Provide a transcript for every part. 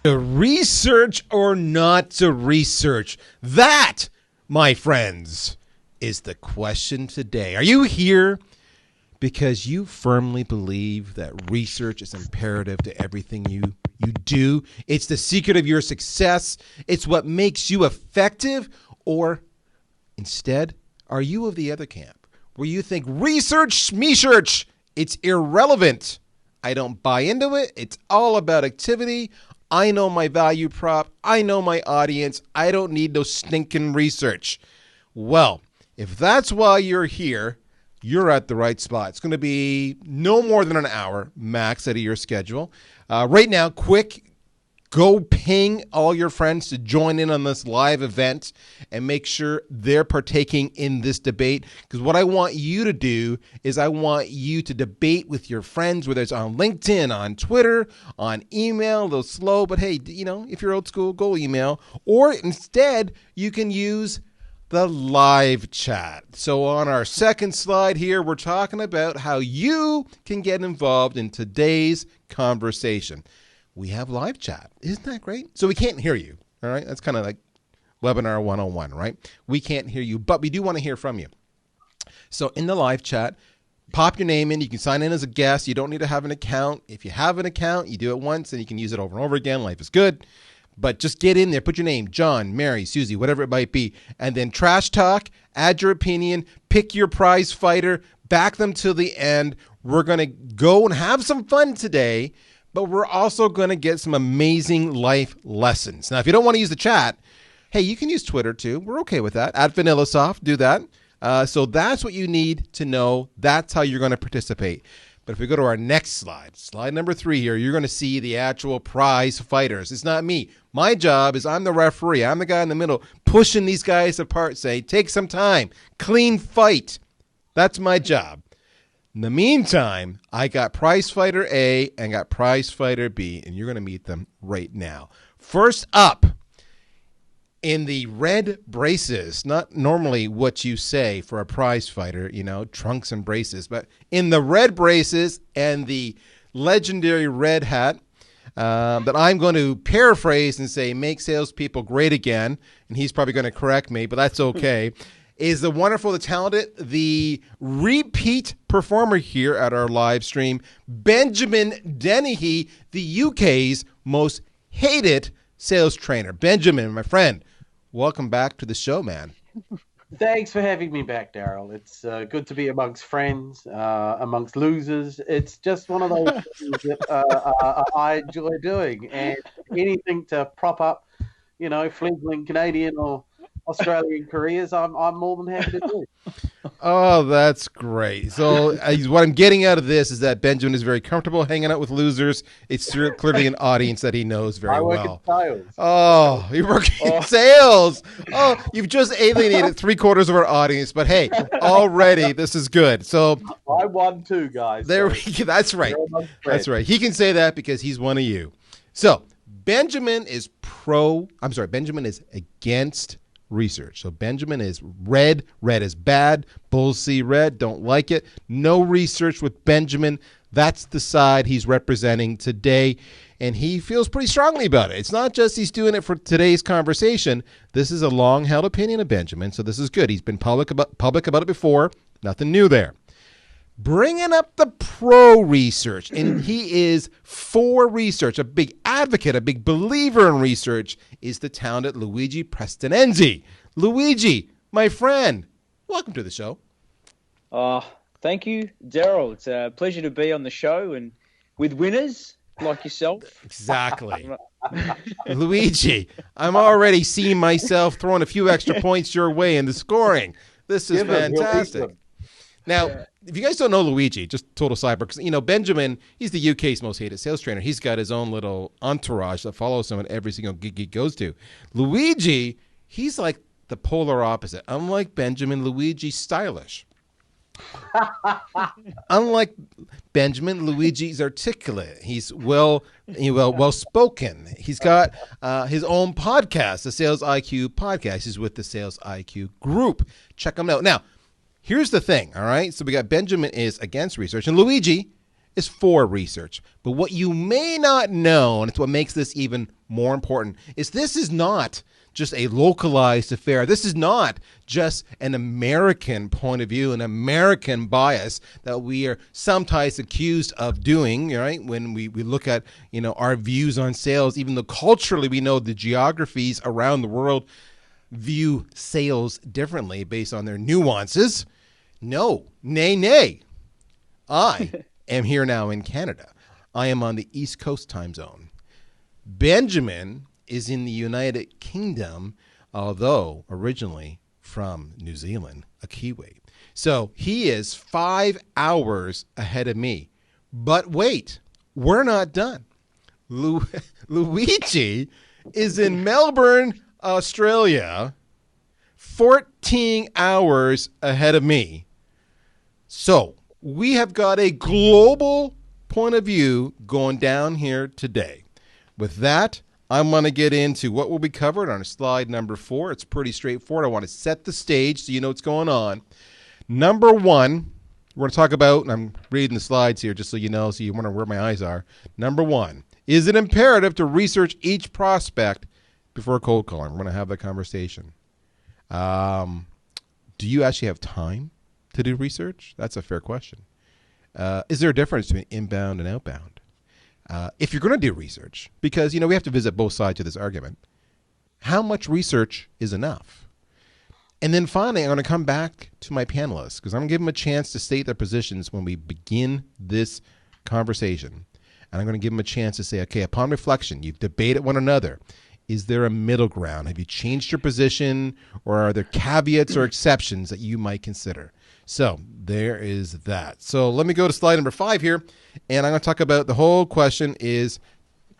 To research or not to research? That, my friends, is the question today. Are you here because you firmly believe that research is imperative to everything you do? It's the secret of your success. It's what makes you effective. Or instead, are you of the other camp where you think research, me-search, it's irrelevant? I don't buy into it. It's all about activity. I know my value prop. I know my audience. I don't need no stinking research. Well, if that's why you're here, you're at the right spot. It's going to be no more than an hour max out of your schedule. Right now, quick, go ping all your friends to join in on this live event and make sure they're partaking in this debate. Because what I want you to do is I want you to debate with your friends, whether it's on LinkedIn, on Twitter, on email. A little slow, but hey, if you're old school, go email. Or instead, you can use the live chat. So on our second slide here, we're talking about how you can get involved in today's conversation. We have live chat. Isn't that great? So we can't hear you, all right? That's kind of like webinar 101, right? We can't hear you, but we do want to hear from you. So in the live chat, pop your name in. You can sign in as a guest. You don't need to have an account. If you have an account, you do it once and you can use it over and over again. Life is good. But just get in there, put your name, John, Mary, Susie, whatever it might be, and then trash talk, add your opinion, pick your prize fighter, back them to the end. We're going to go and have some fun today, but we're also going to get some amazing life lessons. Now, if you don't want to use the chat, hey, you can use Twitter too. We're okay with that. At VanillaSoft, do that. So that's what you need to know. That's how you're going to participate. But if we go to our next slide, slide number 3 here, you're going to see the actual prize fighters. It's not me. My job is I'm the referee. I'm the guy in the middle pushing these guys apart, say, take some time, clean fight. That's my job. In the meantime, I got prize fighter A and got prize fighter B, and you're going to meet them right now. First up, in the red braces, not normally what you say for a prize fighter, trunks and braces, but in the red braces and the legendary red hat that I'm going to paraphrase and say, make salespeople great again, and he's probably going to correct me, but that's okay, is the wonderful, the talented, the repeat performer here at our live stream, Benjamin Dennehy, the UK's most hated sales trainer. Benjamin, my friend, welcome back to the show, man. Thanks for having me back, Daryl. It's good to be amongst friends, amongst losers. It's just one of those things that I enjoy doing. And anything to prop up, fledgling Canadian or Australian careers, I'm more than happy to do. Oh, that's great. So what I'm getting out of this is that Benjamin is very comfortable hanging out with losers. It's clearly an audience that he knows very well. I work in sales. Oh, you work in sales. Oh, you've just alienated 3/4 of our audience. But hey, already this is good. So I won too, guys. That's right. That's right. He can say that because he's one of you. So Benjamin is against research. So Benjamin is red. Red is bad. Bulls see red. Don't like it. No research with Benjamin. That's the side he's representing today. And he feels pretty strongly about it. It's not just he's doing it for today's conversation. This is a long-held opinion of Benjamin, so this is good. He's been public about it before. Nothing new there. Bringing up the pro research, and he is for research, a big advocate, a big believer in research, is the talented Luigi Prestinenzi. Luigi, my friend, welcome to the show. Thank you, Daryl. It's a pleasure to be on the show and with winners like yourself. Exactly. Luigi, I'm already seeing myself throwing a few extra points your way in the scoring. This is fantastic. Now, if you guys don't know Luigi, just total sidebar, because, Benjamin, he's the UK's most hated sales trainer. He's got his own little entourage that follows him at every single gig he goes to. Luigi, he's like the polar opposite. Unlike Benjamin, Luigi's stylish. Unlike Benjamin, Luigi's articulate. He's well spoken. He's got his own podcast, the Sales IQ podcast. He's with the Sales IQ group. Check him out. Now, here's the thing, all right? So we got Benjamin is against research, and Luigi, is for research. But what you may not know, and it's what makes this even more important, is this is not just a localized affair. This is not just an American point of view, an American bias that we are sometimes accused of doing, right? When we look at, our views on sales, even though culturally we know the geographies around the world view sales differently based on their nuances. No, nay. I am here now in Canada. I am on the East Coast time zone. Benjamin is in the United Kingdom, although originally from New Zealand, a Kiwi. So he is 5 hours ahead of me. But wait, we're not done. Luigi is in Melbourne, Australia, 14 hours ahead of me. So we have got a global point of view going down here today. With that, I'm going to get into what will be covered on slide number 4. It's pretty straightforward. I want to set the stage so you know what's going on. Number 1, we're going to talk about, and I'm reading the slides here just so you know, so you wonder where my eyes are. Number 1, is it imperative to research each prospect before cold calling? We're going to have that conversation. Do you actually have time to do research? That's a fair question. Is there a difference between inbound and outbound? If you're going to do research, because, we have to visit both sides of this argument, how much research is enough? And then finally, I'm going to come back to my panelists because I'm going to give them a chance to state their positions when we begin this conversation. And I'm going to give them a chance to say, okay, upon reflection, you've debated one another. Is there a middle ground? Have you changed your position, or are there caveats or exceptions that you might consider? So there is that. So let me go to slide number 5 here, and I'm going to talk about the whole question is,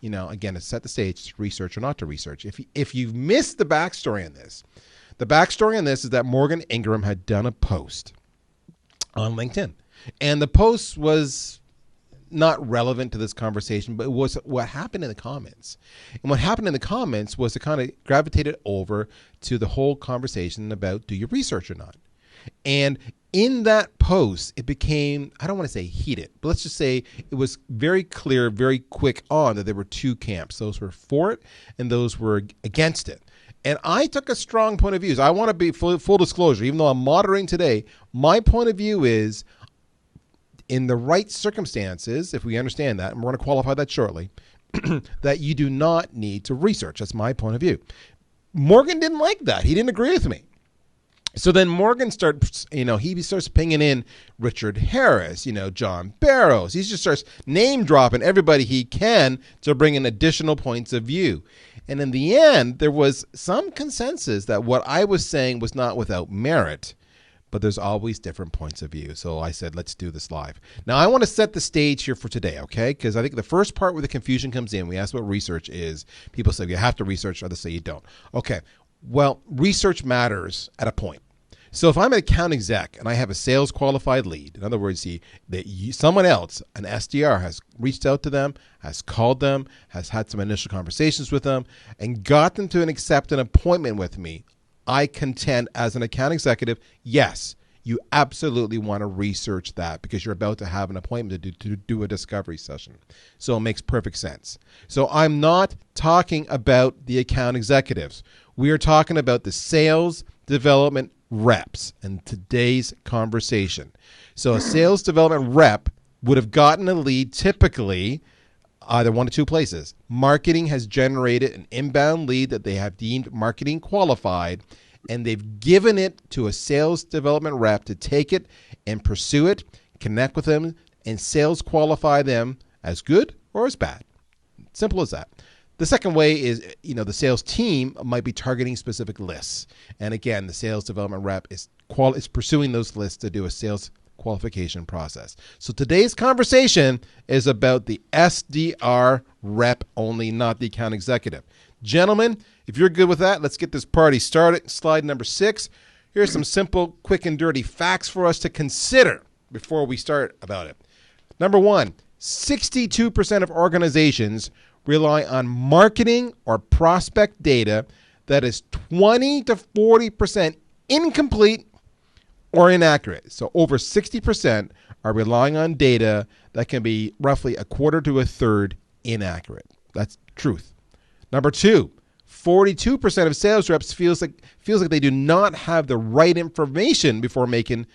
again, to set the stage, to research or not to research. If you've missed the backstory on this, the backstory on this is that Morgan Ingram had done a post on LinkedIn, and the post was not relevant to this conversation, but it was what happened in the comments. And what happened in the comments was it kind of gravitated over to the whole conversation about do you research or not? And in that post, it became, I don't want to say heated, but let's just say it was very clear, very quick on that there were two camps. Those were for it and those were against it. And I took a strong point of view. So I want to be full disclosure, even though I'm moderating today, my point of view is in the right circumstances, if we understand that, and we're going to qualify that shortly, that you do not need to research. That's my point of view. Morgan didn't like that. He didn't agree with me. So then Morgan starts, he starts pinging in Richard Harris, John Barrows. He just starts name dropping everybody he can to bring in additional points of view. And in the end, there was some consensus that what I was saying was not without merit, but there's always different points of view. So I said, let's do this live. Now, I want to set the stage here for today, okay? Because I think the first part where the confusion comes in, we asked what research is. People say you have to research, others say you don't. Okay, well, research matters at a point. So if I'm an account exec and I have a sales qualified lead, in other words, someone else, an SDR, has reached out to them, has called them, has had some initial conversations with them, and got them to accept an appointment with me, I contend as an account executive, yes, you absolutely want to research that because you're about to have an appointment to do a discovery session. So it makes perfect sense. So I'm not talking about the account executives. We are talking about the sales development reps in today's conversation. So a sales development rep would have gotten a lead typically either one of two places. Marketing has generated an inbound lead that they have deemed marketing qualified, and they've given it to a sales development rep to take it and pursue it, connect with them, and sales qualify them as good or as bad. Simple as that. The second way is, the sales team might be targeting specific lists. And again, the sales development rep is pursuing those lists to do a sales qualification process. So today's conversation is about the SDR rep only, not the account executive. Gentlemen, if you're good with that, let's get this party started. Slide number 6. Here's some simple, quick, and dirty facts for us to consider before we start about it. Number 1, 62% of organizations rely on marketing or prospect data that is 20 to 40% incomplete or inaccurate. So over 60% are relying on data that can be roughly a quarter to a third inaccurate. That's truth. Number two, 42% of sales reps feels like they do not have the right information before making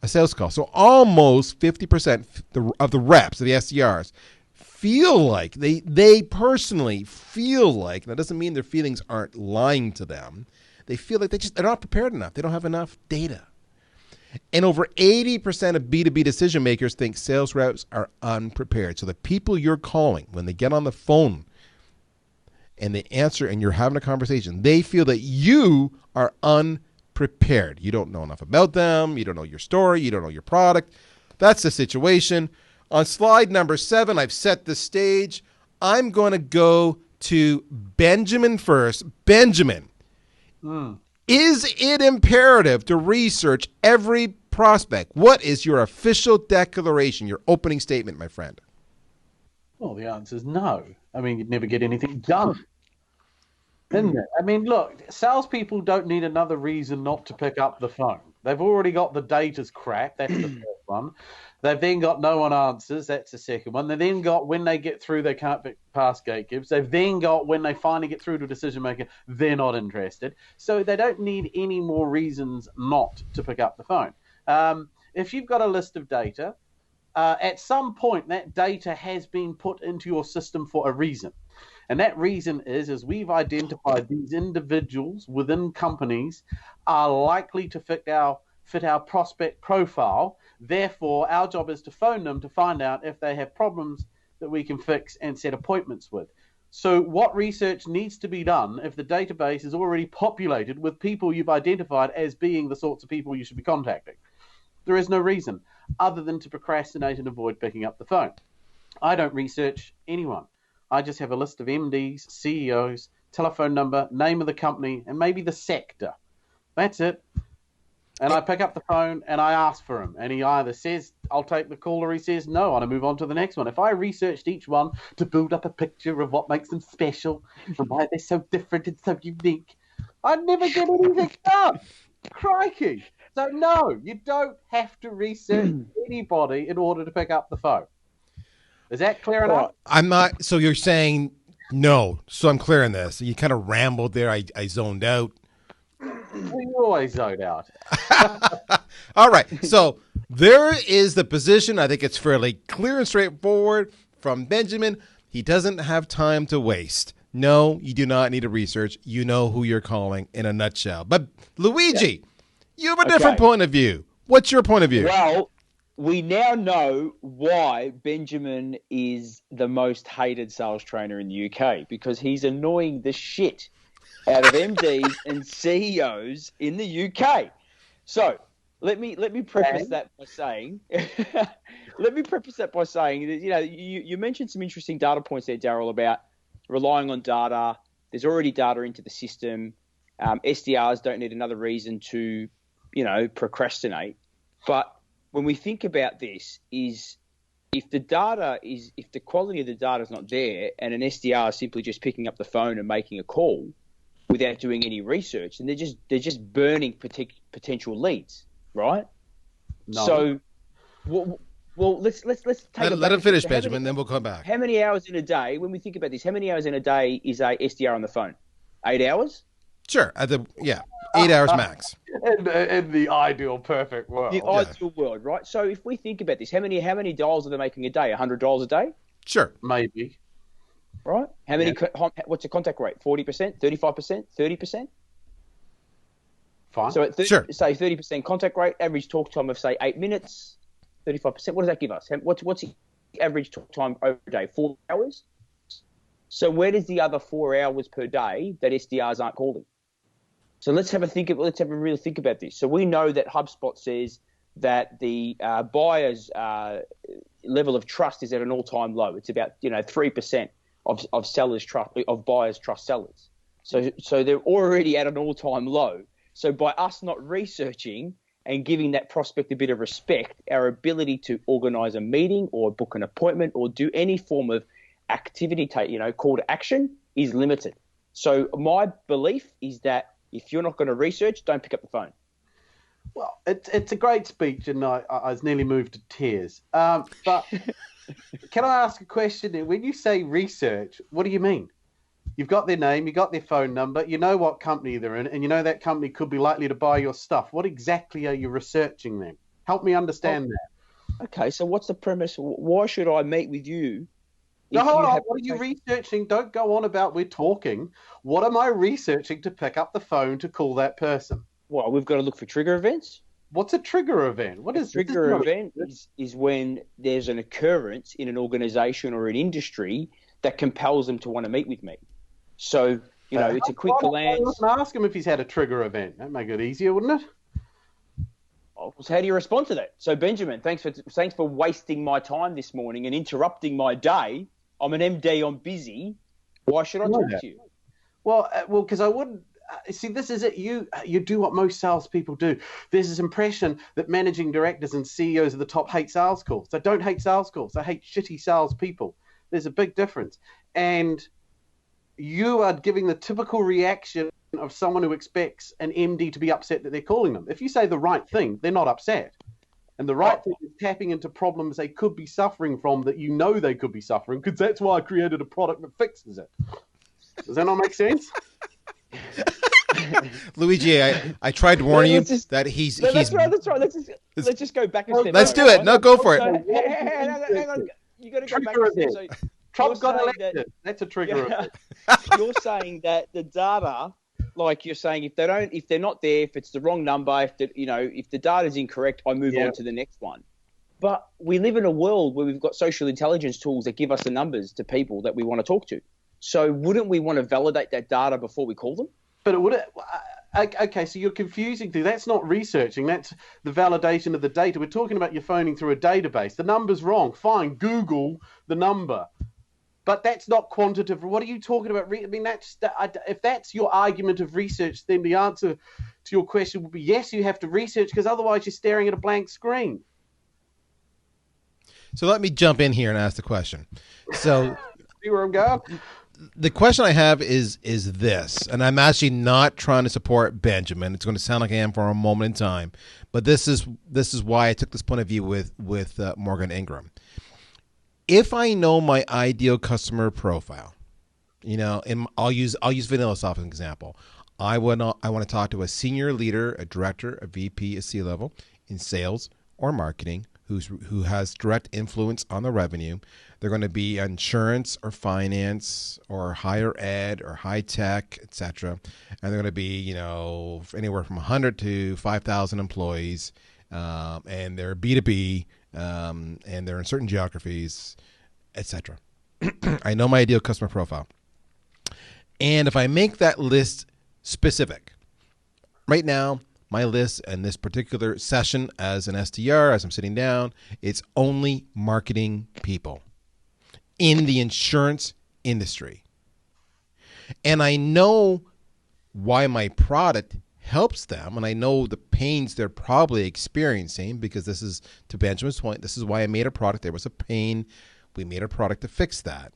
a sales call. So almost 50% of the reps, of the SDRs, feel like they personally feel like, that doesn't mean their feelings aren't lying to them. They feel like they're not prepared enough. They don't have enough data. And over 80% of B2B decision makers think sales reps are unprepared. So the people you're calling, when they get on the phone and they answer and you're having a conversation, they feel that you are unprepared. You don't know enough about them. You don't know your story. You don't know your product. That's the situation. On slide number 7, I've set the stage. I'm going to go to Benjamin first. Benjamin, is it imperative to research every prospect? What is your official declaration, your opening statement, my friend? Well, the answer is no. I mean, you'd never get anything done. Isn't it? I mean, look, salespeople don't need another reason not to pick up the phone. They've already got the data's crap. That's the first one. They've then got no one answers. That's the second one. They've then got when they get through, they can't pass gatekeepers. They've then got when they finally get through to a decision maker, they're not interested. So they don't need any more reasons not to pick up the phone. If you've got a list of data, at some point that data has been put into your system for a reason. And that reason is we've identified these individuals within companies are likely to fit our prospect profile. Therefore, our job is to phone them to find out if they have problems that we can fix and set appointments with. So what research needs to be done if the database is already populated with people you've identified as being the sorts of people you should be contacting? There is no reason other than to procrastinate and avoid picking up the phone. I don't research anyone. I just have a list of MDs, CEOs, telephone number, name of the company, and maybe the sector. That's it. And I pick up the phone and I ask for him. And he either says, I'll take the call, or he says, no, and I move on to the next one. If I researched each one to build up a picture of what makes them special and why they're so different and so unique, I'd never get anything done. Crikey. So, no, you don't have to research anybody in order to pick up the phone. Is that clear enough? I'm not. So you're saying no. So I'm clear on this. You kind of rambled there. I zoned out. We always zone out. All right. So there is the position. I think it's fairly clear and straightforward from Benjamin. He doesn't have time to waste. No, you do not need to research. You know who you're calling in a nutshell. But Luigi, you have a different point of view. What's your point of view? Well, we now know why Benjamin is the most hated sales trainer in the UK, because he's annoying the shit out of MDs and CEOs in the UK. So let me preface that by saying, that you mentioned some interesting data points there, Daryl, about relying on data. There's already data into the system. SDRs don't need another reason to, procrastinate. But when we think about this, is if the quality of the data is not there, and an SDR is simply just picking up the phone and making a call without doing any research, and they're just burning potential leads, right? No. So, well, let's take let him finish, Benjamin, then we'll come back. How many hours in a day? When we think about this, how many hours in a day is a SDR on the phone? 8 hours? Sure. 8 hours max. In the ideal, perfect world. The ideal world, right? So if we think about this, how many dials are they making a day? $100 a day? Sure. Maybe. Right? How many? Yeah. What's the contact rate? 40%, 35%, 30%? Fine. So say 30% contact rate, average talk time of say 8 minutes, 35%. What does that give us? What's the average talk time over a day? 4 hours. So where does the other 4 hours per day that SDRs aren't calling? So let's have a real think about this. So we know that HubSpot says that the buyer's level of trust is at an all-time low. It's about 3% of sellers trust, of buyers trust sellers. So they're already at an all-time low. So by us not researching and giving that prospect a bit of respect, our ability to organize a meeting or book an appointment or do any form of activity, call to action is limited. So my belief is that if you're not going to research, don't pick up the phone. Well, it's a great speech, and I was nearly moved to tears. But can I ask a question? When you say research, what do you mean? You've got their name, you got their phone number, you know what company they're in, and you know that company could be likely to buy your stuff. What exactly are you researching then? Help me understand that. Okay, so what's the premise? Why should I meet with you? No, hold on. What are you researching? Don't go on about we're talking. What am I researching to pick up the phone to call that person? Well, we've got to look for trigger events. What's a trigger event? What is a trigger event? Is when there's an occurrence in an organization or an industry that compels them to want to meet with me. So, it's a quick glance. Ask him if he's had a trigger event. That'd make it easier, wouldn't it? Well, how do you respond to that? So, Benjamin, thanks for wasting my time this morning and interrupting my day. I'm an MD. I'm busy. Why should I talk to you? Well, because I wouldn't. See, this is it. You do what most salespeople do. There's this impression that managing directors and CEOs of the top hate sales calls. They don't hate sales calls. They hate shitty salespeople. There's a big difference. And you are giving the typical reaction of someone who expects an MD to be upset that they're calling them. If you say the right thing, they're not upset. And the right thing is tapping into problems they could be suffering from that you know they could be suffering, because that's why I created a product that fixes it. Does that not make sense? Luigi, I tried to warn you that he's. That's right. Let's just go back a step. Let's do it. No, go for it. Hang on. You got to go back a step. So Trump got elected. That's a trigger event. You're saying that the data, like you're saying, if they're not there, if it's the wrong number, if the data is incorrect, I move on to the next one. But we live in a world where we've got social intelligence tools that give us the numbers to people that we want to talk to. So wouldn't we want to validate that data before we call them? But it would. Okay, so you're confusing things. That's not researching. That's the validation of the data. We're talking about you phoning through a database. The number's wrong. Fine, Google the number. But that's not quantitative. What are you talking about? I mean, if that's your argument of research, then the answer to your question would be yes, you have to research, because otherwise you're staring at a blank screen. So let me jump in here and ask the question. So see where I'm going? The question I have is this, and I'm actually not trying to support Benjamin. It's going to sound like I am for a moment in time, but this is why I took this point of view with Morgan Ingram. If I know my ideal customer profile, I'll use VanillaSoft as an example. I want to talk to a senior leader, a director, a VP, a C-level in sales or marketing who has direct influence on the revenue. They're going to be insurance or finance or higher ed or high tech, etc. And they're going to be, anywhere from 100 to 5,000 employees, and they're B2B, and they're in certain geographies, etc. I know my ideal customer profile. And if I make that list specific, right now, my list in this particular session as an SDR, as I'm sitting down, it's only marketing people in the insurance industry. And I know why my product helps them, and I know the pains they're probably experiencing, because this is, to Benjamin's point, this is why I made a product. There was a pain. We made a product to fix that.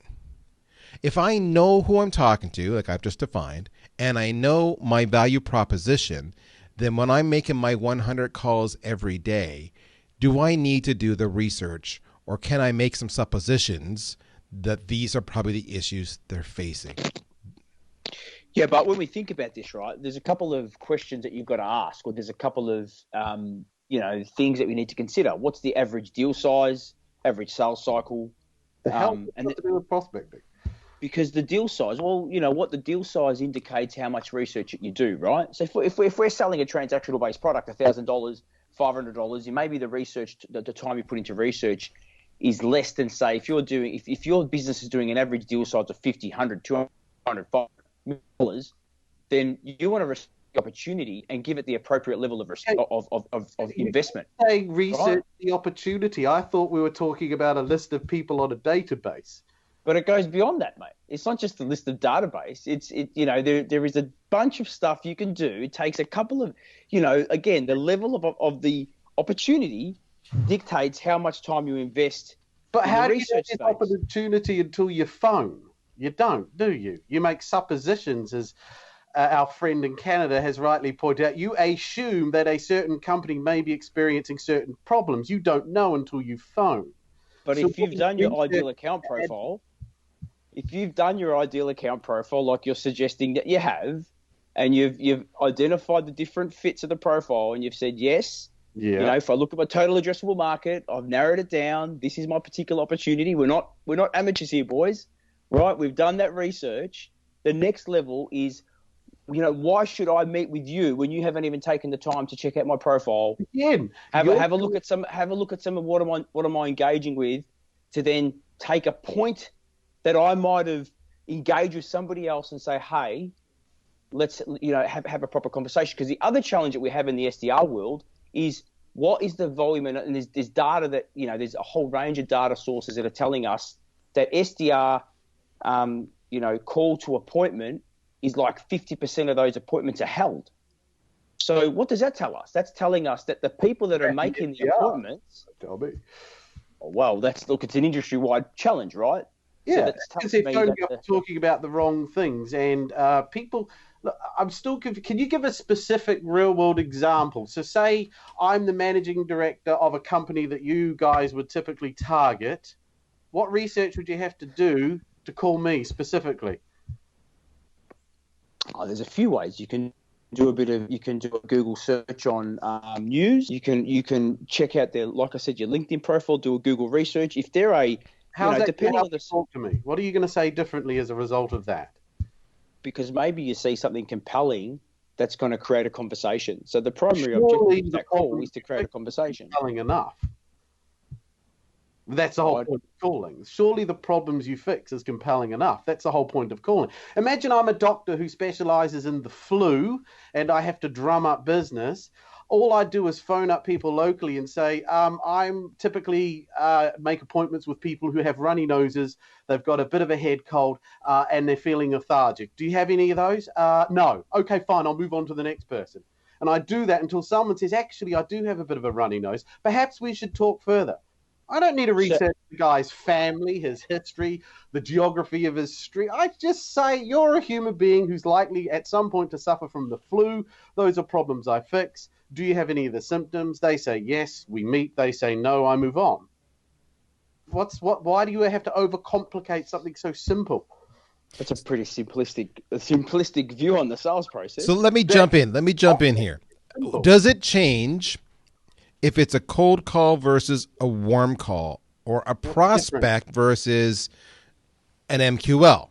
If I know who I'm talking to, like I've just defined, and I know my value proposition, then when I'm making my 100 calls every day, do I need to do the research, or can I make some suppositions that these are probably the issues they're facing? Yeah, but when we think about this, right, there's a couple of questions that you've got to ask, or there's a couple of, things that we need to consider. What's the average deal size, average sales cycle? And to do with prospecting. Because the deal size, what the deal size indicates how much research that you do, right? So if we're selling a transactional-based product, $1,000, $500, maybe the research, the time you put into research is less than, say, if your business is doing an average deal size of $50, $100, $200, $500, then you want to risk the opportunity and give it the appropriate level of investment. Say research the opportunity. I thought we were talking about a list of people on a database. But it goes beyond that, mate. It's not just a list of database. There is a bunch of stuff you can do. It takes a couple of, again, the level of the opportunity dictates how much time you invest. But how do you get this opportunity until you phone? You don't, do you? You make suppositions as our friend in Canada has rightly pointed out, you assume that a certain company may be experiencing certain problems. You don't know until you phone. But So if you've done your ideal account profile, like you're suggesting that you have, and you've identified the different fits of the profile, and you've said, yes, if I look at my total addressable market, I've narrowed it down. This is my particular opportunity. We're not amateurs here, boys, right? We've done that research. The next level is, why should I meet with you when you haven't even taken the time to check out my profile? Again, have a look at some of what am I engaging with, to then take a point that I might have engaged with somebody else and say, hey, let's have a proper conversation. Because the other challenge that we have in the SDR world is, what is the volume? And there's data that, there's a whole range of data sources that are telling us that SDR, call to appointment is like 50% of those appointments are held. So what does that tell us? That's telling us that the people that are making the appointments. Tell me. Well, it's an industry-wide challenge, right? Yeah, so because they're talking about the wrong things, and people. Look, I'm still confused. Can you give a specific real-world example? So, say I'm the managing director of a company that you guys would typically target. What research would you have to do to call me specifically? Oh, there's a few ways. You can do a Google search on news. You can check out like I said, your LinkedIn profile. Do a Google research. If they're depending on the talk to me. What are you going to say differently as a result of that? Because maybe you see something compelling that's going to create a conversation. So the primary objective of that call is to create a conversation. Compelling enough. That's the whole point of calling. Surely the problems you fix is compelling enough. That's the whole point of calling. Imagine I'm a doctor who specializes in the flu and I have to drum up business. All I do is phone up people locally and say, I'm typically make appointments with people who have runny noses. They've got a bit of a head cold and they're feeling lethargic. Do you have any of those? No. Okay, fine. I'll move on to the next person. And I do that until someone says, actually, I do have a bit of a runny nose. Perhaps we should talk further. I don't need to research the guy's family, his history, the geography of his street. I just say, you're a human being who's likely at some point to suffer from the flu. Those are problems I fix. Do you have any of the symptoms? They say yes, we meet. They say no, I move on. Why do you have to overcomplicate something so simple? That's a pretty simplistic view on the sales process. So let me jump in here. Does it change if it's a cold call versus a warm call, or a prospect versus an MQL?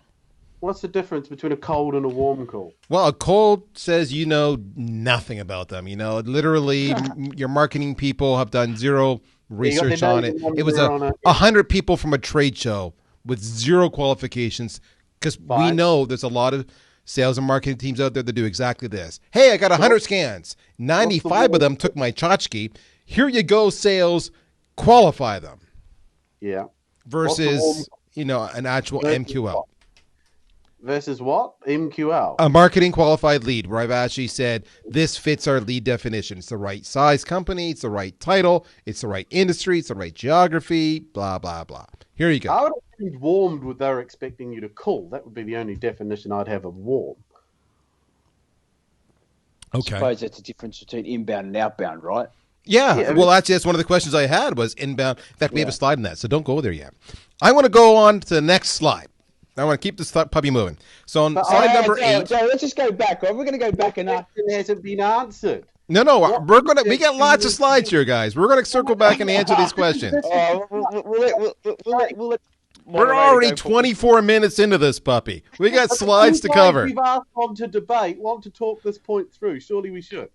What's the difference between a cold and a warm call? Well, a cold says you know nothing about them. Literally, your marketing people have done zero research on it. It was 100 people from a trade show with zero qualifications, because we know there's a lot of sales and marketing teams out there that do exactly this. Hey, I got 100 scans. 95 of them took my tchotchke. Here you go, sales, qualify them. Yeah. Versus, an actual MQL. Versus what? MQL. A marketing qualified lead, where I've actually said, this fits our lead definition. It's the right size company. It's the right title. It's the right industry. It's the right geography, blah, blah, blah. Here you go. I would have been warmed what they're expecting you to call. That would be the only definition I'd have of warm. Okay. I suppose that's the difference between inbound and outbound, right? Yeah. Well, that's one of the questions I had was inbound. In fact, we have a slide in that, so don't go there yet. I want to go on to the next slide. I want to keep this puppy moving. So on slide number 8. So let's just go back. We're going to go back enough. It hasn't been answered. No. We got lots of slides here, guys. We're going to circle back and answer these questions. We're already 24 minutes into this puppy. We got slides to cover. We've asked them to debate, want to talk this point through. Surely we should.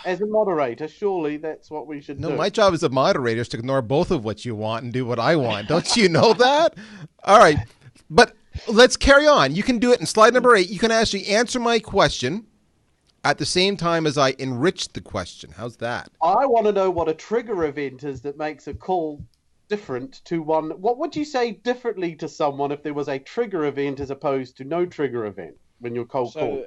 As a moderator, surely that's what we should do. No, my job as a moderator is to ignore both of what you want and do what I want. Don't you know that? All right. But let's carry on. You can do it in slide number 8. You can actually answer my question at the same time as I enrich the question. How's that? I want to know what a trigger event is that makes a call different to one. What would you say differently to someone if there was a trigger event as opposed to no trigger event when you're cold call?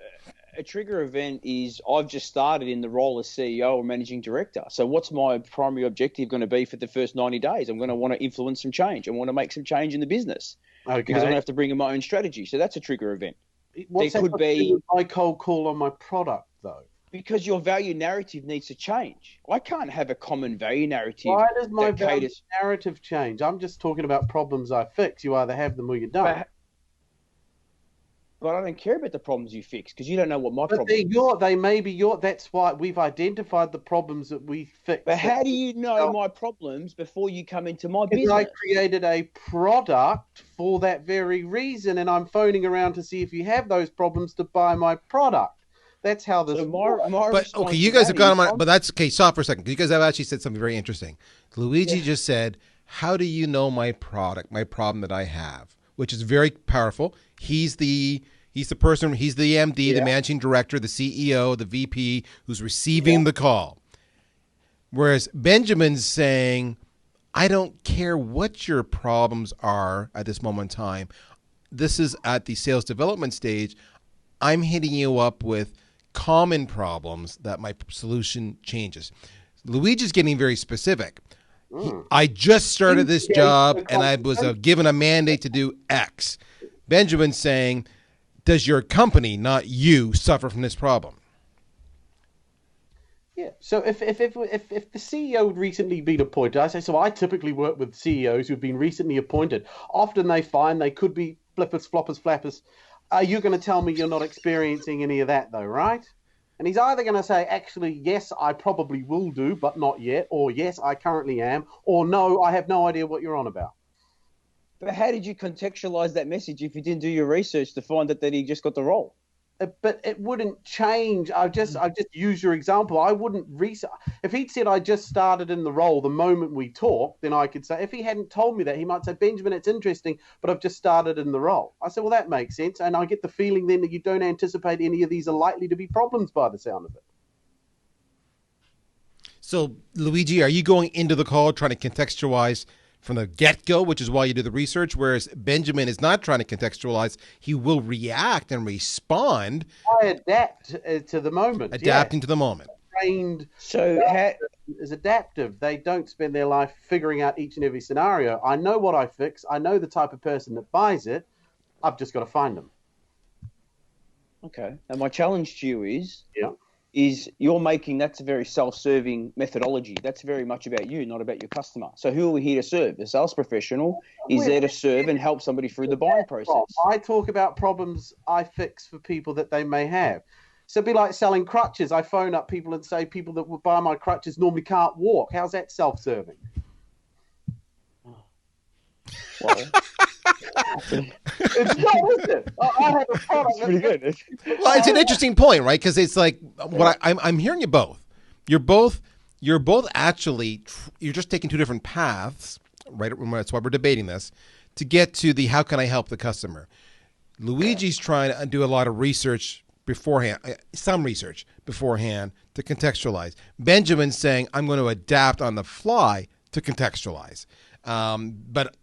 A trigger event is, I've just started in the role as CEO or managing director. So what's my primary objective going to be for the first 90 days? I'm going to want to influence some change. I want to make some change in the business because I'm going to have to bring in my own strategy. So that's a trigger event. What's There that could got to do be- with my cold call on my product, though? Because your value narrative needs to change. I can't have a common value narrative Why does my that value caters. narrative change? I'm just talking about problems I fix. You either have them or you don't. But I don't care about the problems you fix because you don't know what my But problem they may be your. That's why we've identified the problems that we fix. But how do you know my problems before you come into my Because business? I created a product for that very reason, and I'm phoning around to see if you have those problems to buy my product. That's how this works. But okay, you guys have got on. But that's okay. Stop for a second. You guys have actually said something very interesting. Luigi just said, "How do you know my product, my problem that I have?" Which is very powerful. He's the person. He's the MD, the managing director, the CEO, the VP who's receiving the call. Whereas Benjamin's saying, "I don't care what your problems are at this moment in time. This is at the sales development stage. I'm hitting you up with common problems that my solution changes." Luigi's getting very specific. I just started this job and I was given a mandate to do X. Benjamin's saying, does your company, not you, suffer from this problem? Yeah. So if the CEO had recently been appointed, I say, so I typically work with CEOs who've been recently appointed. Often they find they could be flippers, floppers, flappers. Are you going to tell me you're not experiencing any of that though, right? And he's either going to say, actually, yes, I probably will do, but not yet, or yes, I currently am, or no, I have no idea what you're on about. But how did you contextualize that message if you didn't do your research to find that he just got the role? But it wouldn't change. I just use your example. I wouldn't research. If he'd said I just started in the role the moment we talked, then I could say, if he hadn't told me that, he might say, Benjamin, it's interesting, but I've just started in the role. I said, well, that makes sense. And I get the feeling then that you don't anticipate any of these are likely to be problems by the sound of it. So, Luigi, are you going into the call trying to contextualize from the get-go, which is why you do the research, whereas Benjamin is not trying to contextualize. He will react and respond. I adapt to the moment. Adapting to the moment. Trained is adaptive. They don't spend their life figuring out each and every scenario. I know what I fix. I know the type of person that buys it. I've just got to find them. Okay. And my challenge to you is you're making that's a very self-serving methodology. That's very much about you, not about your customer. So who are we here to serve? The sales professional is there to serve and help somebody through the buying process. I talk about problems I fix for people that they may have. So it'd be like selling crutches. I phone up people and say people that would buy my crutches normally can't walk. How's that self-serving? Well, it's not, is it? I have a product. It's pretty good. Well, it's an interesting point, right? Because it's like what I'm hearing you both. You're both actually you're just taking two different paths, right? That's why we're debating this to get to the how can I help the customer. Luigi's trying to do a lot of research beforehand, some research beforehand to contextualize. Benjamin's saying I'm going to adapt on the fly to contextualize, but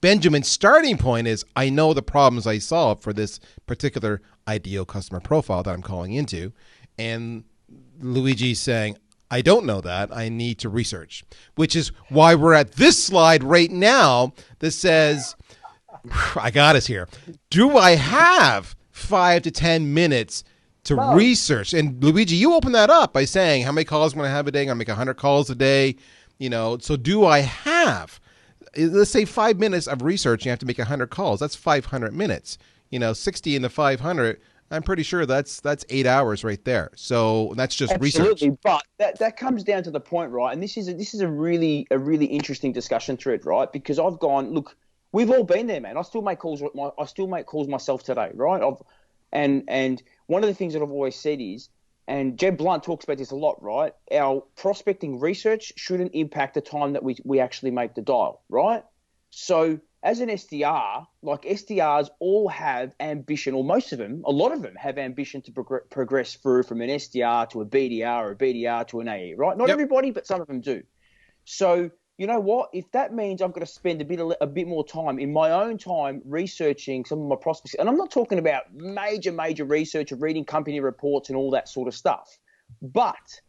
Benjamin's starting point is I know the problems I solve for this particular ideal customer profile that I'm calling into. And Luigi's saying, I don't know that. I need to research, which is why we're at this slide right now that says, I got us here. Do I have 5 to 10 minutes to research? And Luigi, you open that up by saying, how many calls am I going to have a day? I'm going to make 100 calls a day. So do I have, let's say 5 minutes of research, you have to make 100 calls. That's 500 minutes. 60 into 500, I'm pretty sure that's 8 hours right there. So that's just Absolutely, research. But that comes down to the point, right? And this is a really interesting discussion thread, right? Because I've gone, look, we've all been there, man. I still make calls myself today, right? And one of the things that I've always said is, and Jeb Blunt talks about this a lot, right? Our prospecting research shouldn't impact the time that we actually make the dial, right? So as an SDR, like SDRs all have ambition, or most of them, a lot of them have ambition to progress through from an SDR to a BDR or a BDR to an AE, right? Not everybody, but some of them do. So you know what? If that means I've got to spend a bit more time in my own time researching some of my prospects, and I'm not talking about major research of reading company reports and all that sort of stuff. But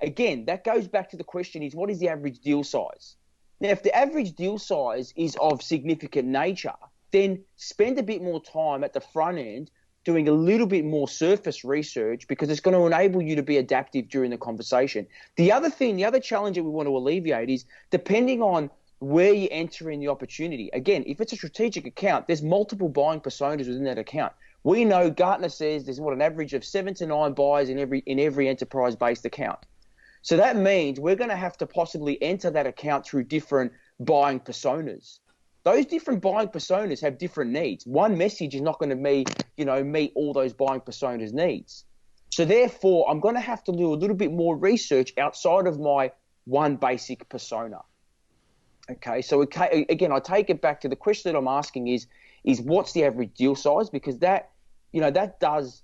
again, that goes back to the question is, what is the average deal size? Now, if the average deal size is of significant nature, then spend a bit more time at the front end doing a little bit more surface research, because it's going to enable you to be adaptive during the conversation. The other challenge that we want to alleviate is, depending on where you enter in the opportunity. Again, if it's a strategic account, there's multiple buying personas within that account. We know Gartner says there's an average of 7 to 9 buyers in every enterprise-based account. So that means we're going to have to possibly enter that account through different buying personas. Those different buying personas have different needs. One message is not going to meet all those buying personas' needs. So therefore, I'm going to have to do a little bit more research outside of my one basic persona. Okay, so again, I take it back to the question that I'm asking is what's the average deal size? Because that does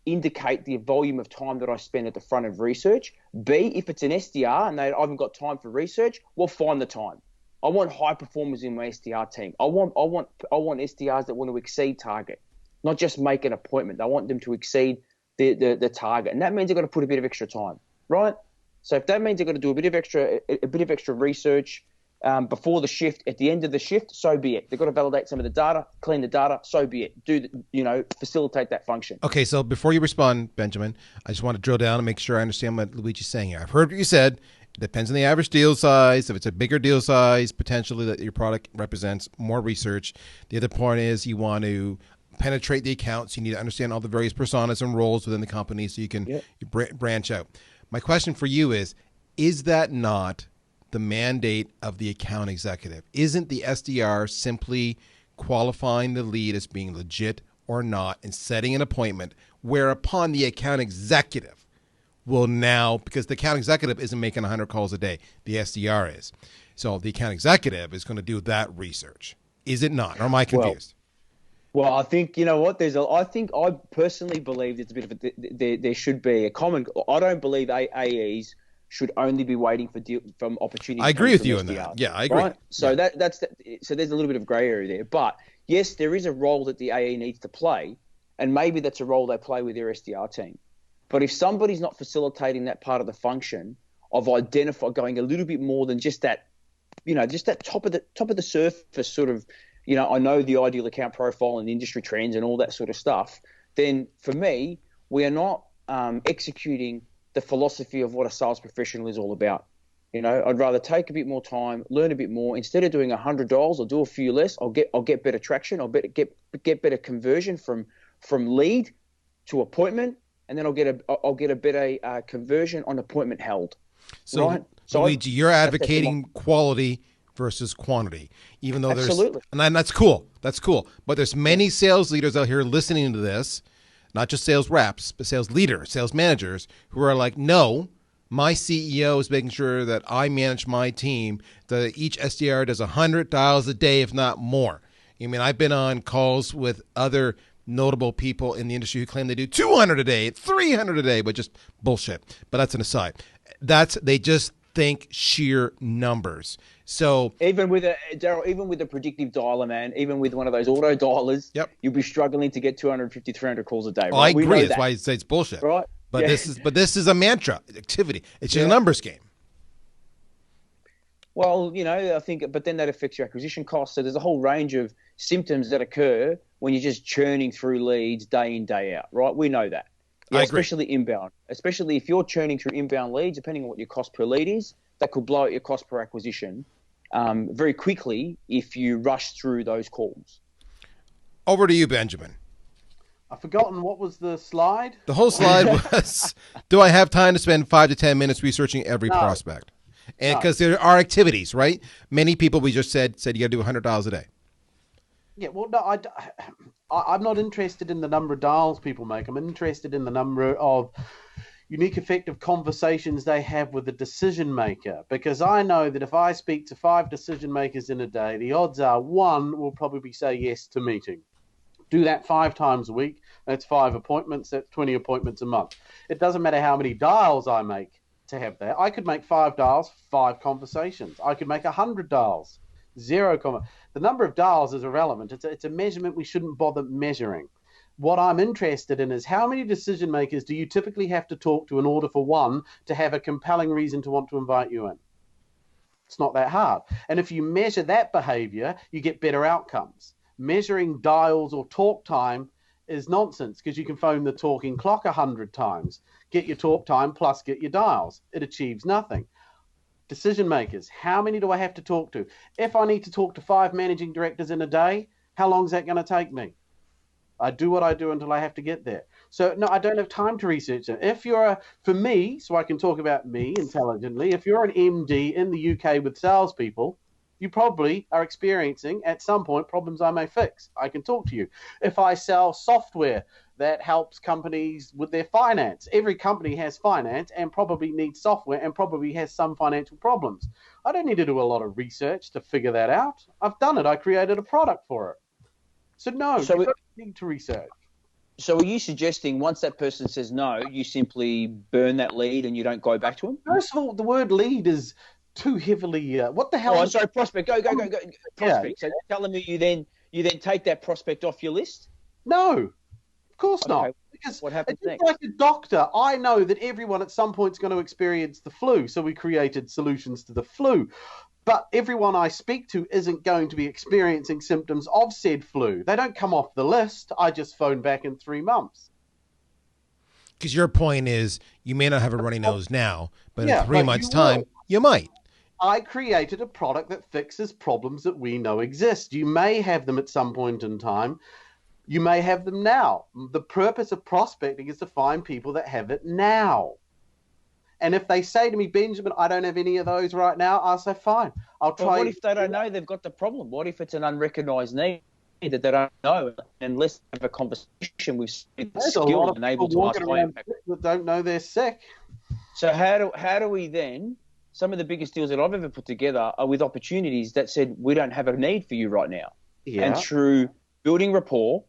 indicate the volume of time that I spend at the front of research. B, if it's an SDR and I haven't got time for research, well, find the time. I want high performers in my SDR team. I want SDRs that want to exceed target, not just make an appointment. I want them to exceed the target, and that means they've got to put a bit of extra time, right? So if that means they've got to do a bit of extra research before the shift, at the end of the shift, so be it. They've got to validate some of the data, clean the data, so be it. Facilitate that function. Okay, so before you respond, Benjamin, I just want to drill down and make sure I understand what Luigi's saying here. I've heard what you said. It depends on the average deal size. If it's a bigger deal size, potentially that your product represents more research. The other point is you want to penetrate the accounts. You need to understand all the various personas and roles within the company so you can branch out. My question for you is that not the mandate of the account executive? Isn't the SDR simply qualifying the lead as being legit or not and setting an appointment, whereupon the account executive will now, because the account executive isn't making 100 calls a day, the SDR is. So the account executive is going to do that research. Is it not? Or am I confused? Well, I think, you know what, I personally believe there's a bit of there should be a common, I don't believe AEs should only be waiting from opportunities. I agree with you on that. Yeah, I agree. Right? So so there's a little bit of gray area there. But yes, there is a role that the AE needs to play, and maybe that's a role they play with their SDR team. But if somebody's not facilitating that part of the function of going a little bit more than just that, just that top of the surface sort of, I know the ideal account profile and the industry trends and all that sort of stuff, then for me, we are not executing the philosophy of what a sales professional is all about. I'd rather take a bit more time, learn a bit more. Instead of doing $100, I'll do a few less. I'll get better traction. I'll get better conversion from lead to appointment, and then I'll get a better conversion on appointment held. So, right? Luigi, you're advocating quality versus quantity, even though Absolutely. And that's cool. That's cool. But there's many sales leaders out here listening to this, not just sales reps, but sales leaders, sales managers who are like, no, my CEO is making sure that I manage my team, that each SDR does 100 dials a day, if not more. I mean, I've been on calls with other notable people in the industry who claim they do 200 a day, 300 a day, but just bullshit. But that's an aside. They just think sheer numbers. So even with a predictive dialer, man, even with one of those auto dialers, you'll be struggling to get 250, 300 calls a day. Right? I agree. That's why I say it's bullshit. Right. But this is a mantra activity. It's just a numbers game. Well, I think, but then that affects your acquisition costs. So there's a whole range of symptoms that occur when you're just churning through leads day in, day out, right? We know that. Yeah, especially inbound. Especially if you're churning through inbound leads, depending on what your cost per lead is, that could blow out your cost per acquisition very quickly if you rush through those calls. Over to you, Benjamin. I've forgotten what was the slide. The whole slide was, do I have time to spend 5 to 10 minutes researching every prospect? And because there are activities, right? Many people, we just said you got to do $100 a day. Yeah, well, no, I'm not interested in the number of dials people make. I'm interested in the number of unique, effective conversations they have with the decision maker. Because I know that if I speak to 5 decision makers in a day, the odds are 1 will probably say yes to meeting. Do that 5 times a week. That's 5 appointments. That's 20 appointments a month. It doesn't matter how many dials I make to have that. I could make 5 dials, 5 conversations. I could make 100 dials, 0 The number of dials is irrelevant. It's a measurement we shouldn't bother measuring. What I'm interested in is how many decision makers do you typically have to talk to in order for one to have a compelling reason to want to invite you in? It's not that hard. And if you measure that behavior, you get better outcomes. measuring dials or talk time is nonsense, because you can phone the talking clock 100 times. Get your talk time plus get your dials. It achieves nothing. Decision makers, how many do I have to talk to? If I need to talk to 5 managing directors in a day, how long is that going to take me? I do what I do until I have to get there. So no, I don't have time to research it. If you're for me, so I can talk about me intelligently, if you're an MD in the UK with salespeople, you probably are experiencing at some point problems I may fix. I can talk to you. If I sell software that helps companies with their finance, every company has finance and probably needs software and probably has some financial problems. I don't need to do a lot of research to figure that out. I've done it. I created a product for it. So no, you don't need to research. So are you suggesting once that person says no, you simply burn that lead and you don't go back to him? First of all, the word lead is too heavily. What the hell? Oh, sorry, prospect. Go. Prospect. Yeah. So telling me you then take that prospect off your list? No, of course not. Because what happens it's next? like a doctor. I know that everyone at some point is going to experience the flu, so we created solutions to the flu. But everyone I speak to isn't going to be experiencing symptoms of said flu. They don't come off the list. I just phone back in 3 months. Because your point is you may not have a runny nose now, but Yeah, in 3 but months' you time, will. you might. I created a product that fixes problems that we know exist. You may have them at some point in time. You may have them now. The purpose of prospecting is to find people that have it now. And if they say to me, Benjamin, I don't have any of those right now, I'll say, fine. I'll try. But what if they don't know they've got the problem? What if it's an unrecognised need that they don't know? And let's have a conversation with There's skill a lot of and able people to ask walking high around impact. that don't know they're sick. So how do we then? Some of the biggest deals that I've ever put together are with opportunities that said we don't have a need for you right now. Yeah. And through building rapport,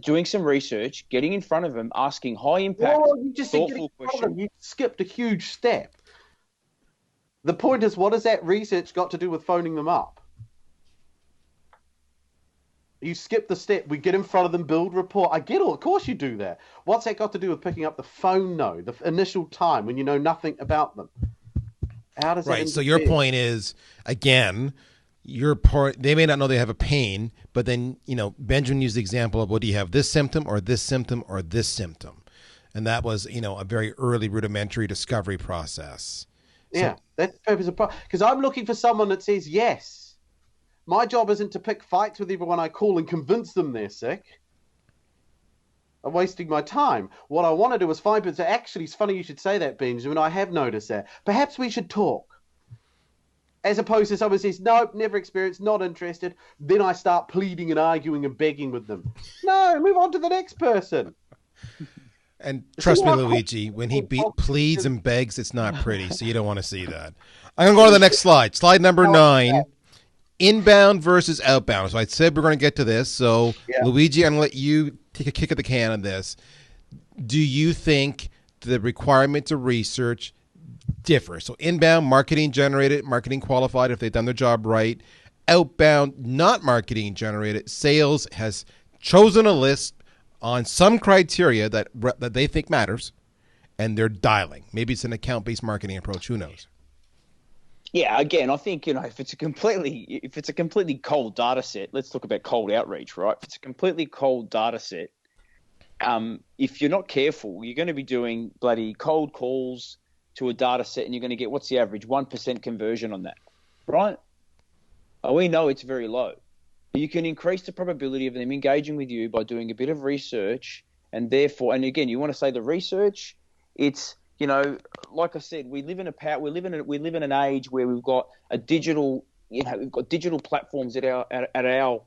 doing some research, getting in front of them, asking high impact, thoughtful questions. You skipped a huge step. The point is, what has that research got to do with phoning them up? You skip the step. We get in front of them, build rapport. I get all. Of course you do that. What's that got to do with picking up the phone? No, the initial time when you know nothing about them. How does that Right. So your point is, again, your part. They may not know they have a pain, but then Benjamin used the example of, well, do you have this symptom or this symptom or this symptom, and that was a very early rudimentary discovery process. Yeah, that's the purpose of because I'm looking for someone that says yes. My job isn't to pick fights with everyone I call and convince them they're sick. I'm wasting my time. What I want to do is find people. Actually, it's funny you should say that, Benjamin. I have noticed that. Perhaps we should talk. As opposed to someone says, nope, never experienced, not interested. Then I start pleading and arguing and begging with them. No, move on to the next person. And trust me, Luigi, when he pleads and begs, it's not pretty, so you don't want to see that. I'm going to go to the next slide. Slide number 9. Inbound versus outbound. So I said we're going to get to this. So, Luigi, I'm going to let you take a kick at the can on this. Do you think the requirements of research differ? So inbound, marketing generated, marketing qualified if they've done their job right. Outbound, not marketing generated. Sales has chosen a list on some criteria that they think matters, and they're dialing. Maybe it's an account-based marketing approach. Who knows? Yeah, again, I think if it's a completely cold data set, let's talk about cold outreach, right? If it's a completely cold data set, if you're not careful, you're going to be doing bloody cold calls to a data set, and you're going to get, what's the average? 1% conversion on that, right? We know it's very low. You can increase the probability of them engaging with you by doing a bit of research, and therefore, and again, you want to say the research, it's, like I said, we live in an age where we've got a digital, we've got digital platforms at our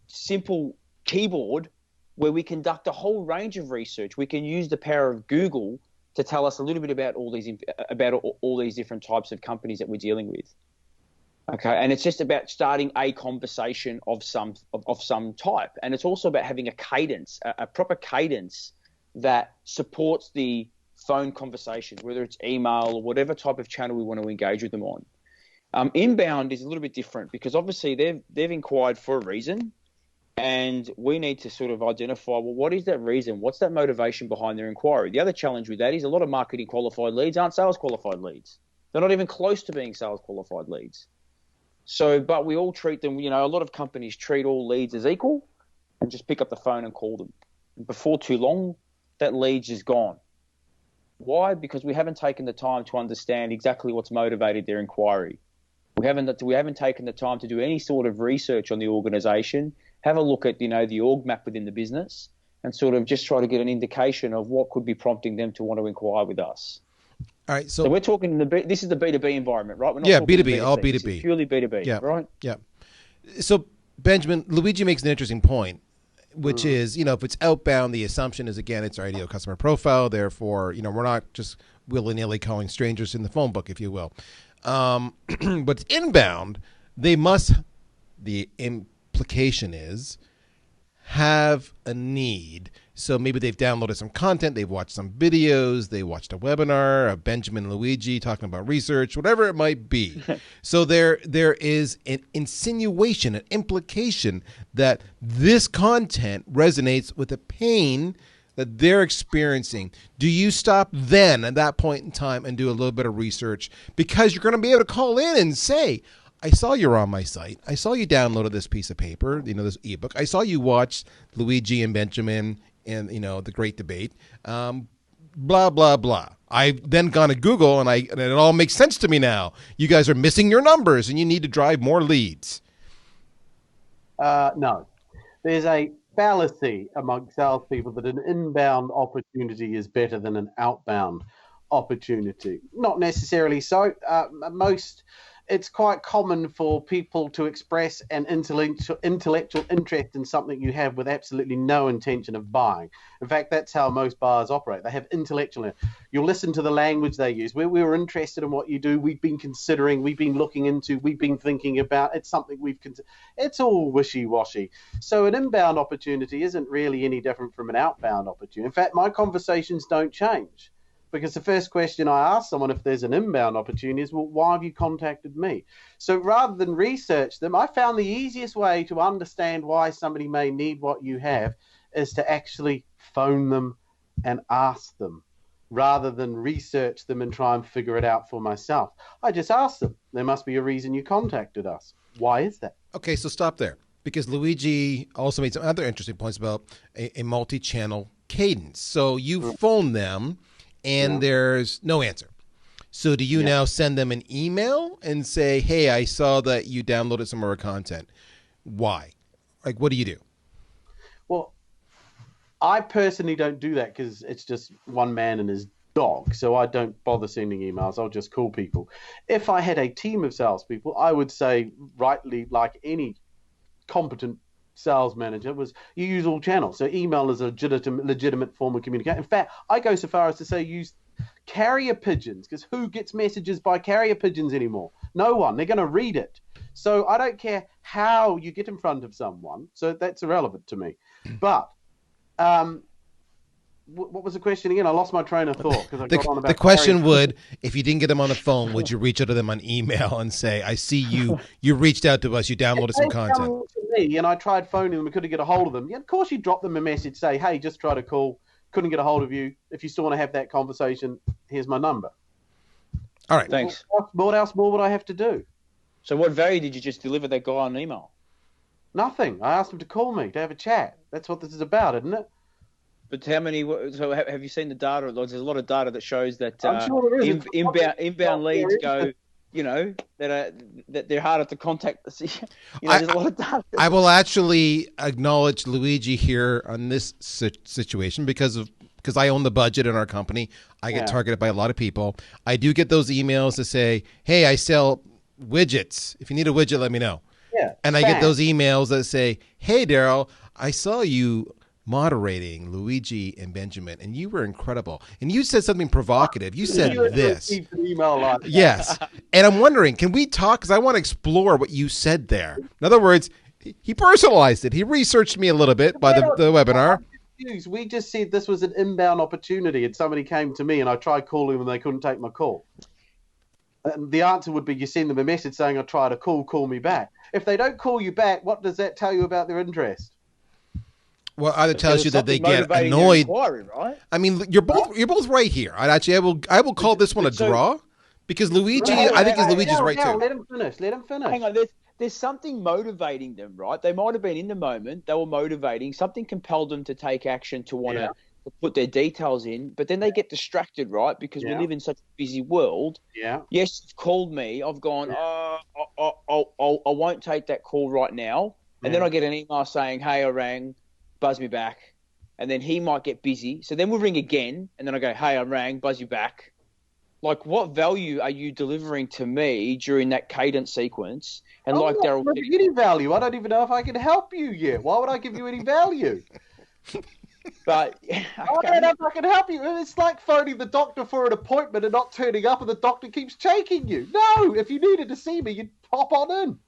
simple keyboard where we conduct a whole range of research. We can use the power of Google to tell us a little bit about all these different types of companies that we're dealing with. Okay, and it's just about starting a conversation of some type, and it's also about having a cadence, a proper cadence that supports the phone conversation, whether it's email or whatever type of channel we want to engage with them on. Inbound is a little bit different because obviously they've inquired for a reason, and we need to sort of identify, well, what is that reason? What's that motivation behind their inquiry? The other challenge with that is a lot of marketing qualified leads aren't sales qualified leads. They're not even close to being sales qualified leads. So, but we all treat them, a lot of companies treat all leads as equal and just pick up the phone and call them. And before too long, that lead is gone. Why? Because we haven't taken the time to understand exactly what's motivated their inquiry. We haven't taken the time to do any sort of research on the organization, have a look at, the org map within the business, and sort of just try to get an indication of what could be prompting them to want to inquire with us. All right. So we're talking, this is the B2B environment, right? We're not B2B, all B2B. This is purely B2B, yeah. right? Yeah. So, Benjamin, Luigi makes an interesting point, which is, if it's outbound, the assumption is, again, it's our ideal customer profile. Therefore, we're not just willy-nilly calling strangers in the phone book, if you will. But inbound, the implication is, have a need. So maybe they've downloaded some content, they've watched some videos, they watched a webinar of Benjamin and Luigi talking about research, whatever it might be. So there is an insinuation, an implication that this content resonates with a pain that they're experiencing. Do you stop then at that point in time and do a little bit of research? Because you're going to be able to call in and say, I saw you're on my site. I saw you downloaded this piece of paper, this ebook. I saw you watched Luigi and Benjamin and, the great debate, blah, blah, blah. I've then gone to Google and it all makes sense to me now. You guys are missing your numbers and you need to drive more leads. No. There's a fallacy among salespeople that an inbound opportunity is better than an outbound opportunity. Not necessarily so. It's quite common for people to express an intellectual interest in something you have with absolutely no intention of buying. In fact, that's how most buyers operate. They have intellectual. You'll listen to the language they use. We were interested in what you do. We've been considering. We've been looking into. We've been thinking about. It's something we've considered. It's all wishy-washy. So an inbound opportunity isn't really any different from an outbound opportunity. In fact, my conversations don't change. Because the first question I ask someone if there's an inbound opportunity is, well, why have you contacted me? So rather than research them, I found the easiest way to understand why somebody may need what you have is to actually phone them and ask them rather than research them and try and figure it out for myself. I just ask them. There must be a reason you contacted us. Why is that? Okay, so stop there. Because Luigi also made some other interesting points about a multi-channel cadence. So you phone them and there's no answer. So do you now send them an email and say, hey, I saw that you downloaded some of our content. Why? Like, what do you do? Well, I personally don't do that because it's just one man and his dog. So I don't bother sending emails. I'll just call people. If I had a team of salespeople, I would say, rightly, like any competent sales manager, was you use all channels. So email is a legitimate form of communication. In fact, I go so far as to say use carrier pigeons, because who gets messages by carrier pigeons anymore? No one. They're going to read it. So I don't care how you get in front of someone. So that's irrelevant to me. But what was the question again? I lost my train of thought because I got on about the question would, if you didn't get them on the phone, would you reach out to them on email and say, I see you reached out to us, you downloaded some content. To me, and I tried phoning them, we couldn't get a hold of them. Yeah, of course you drop them a message, say, hey, just tried to call, couldn't get a hold of you. If you still want to have that conversation, here's my number. All right. Thanks. What else more would I have to do? So what value did you just deliver that guy on email? Nothing. I asked him to call me, to have a chat. That's what this is about, isn't it? But how many? So have you seen the data? There's a lot of data that shows that I'm sure there is. inbound leads go, that they're harder to contact. There's a lot of data. I will actually acknowledge Luigi here on this situation because I own the budget in our company. I get targeted by a lot of people. I do get those emails that say, hey, I sell widgets. If you need a widget, let me know. Yeah. And I get those emails that say, hey, Daryl, I saw you moderating Luigi and Benjamin, and you were incredible. And you said something provocative. You said this. An email like that. Yes. And I'm wondering, can we talk? Because I want to explore what you said there. In other words, he personalized it. He researched me a little bit by the webinar. We just said this was an inbound opportunity, and somebody came to me, and I tried calling them, and they couldn't take my call. And the answer would be you send them a message saying, I tried to call me back. If they don't call you back, what does that tell you about their interest? Well, either tells you that they get annoyed. Inquiry, right? I mean, you're both right here. I will call this one a draw Because Luigi, I think Luigi's right too. Let him finish. Hang on, there's something motivating them, right? They might have been in the moment, they were motivating, something compelled them to take action, to want to put their details in, but then they get distracted, right? Because we live in such a busy world. Yeah. Yes, you've called me. I've gone, I won't take that call right now. And then I get an email saying, hey, I rang, buzz me back. And then he might get busy. So then we'll ring again. And then I go, hey, I rang, buzz you back. Like, what value are you delivering to me during that cadence sequence? And like Daryl, any value? I don't even know if I can help you yet. Why would I give you any value? But I don't know if I can help you. It's like phoning the doctor for an appointment and not turning up, and the doctor keeps checking you. No, if you needed to see me, you'd pop on in.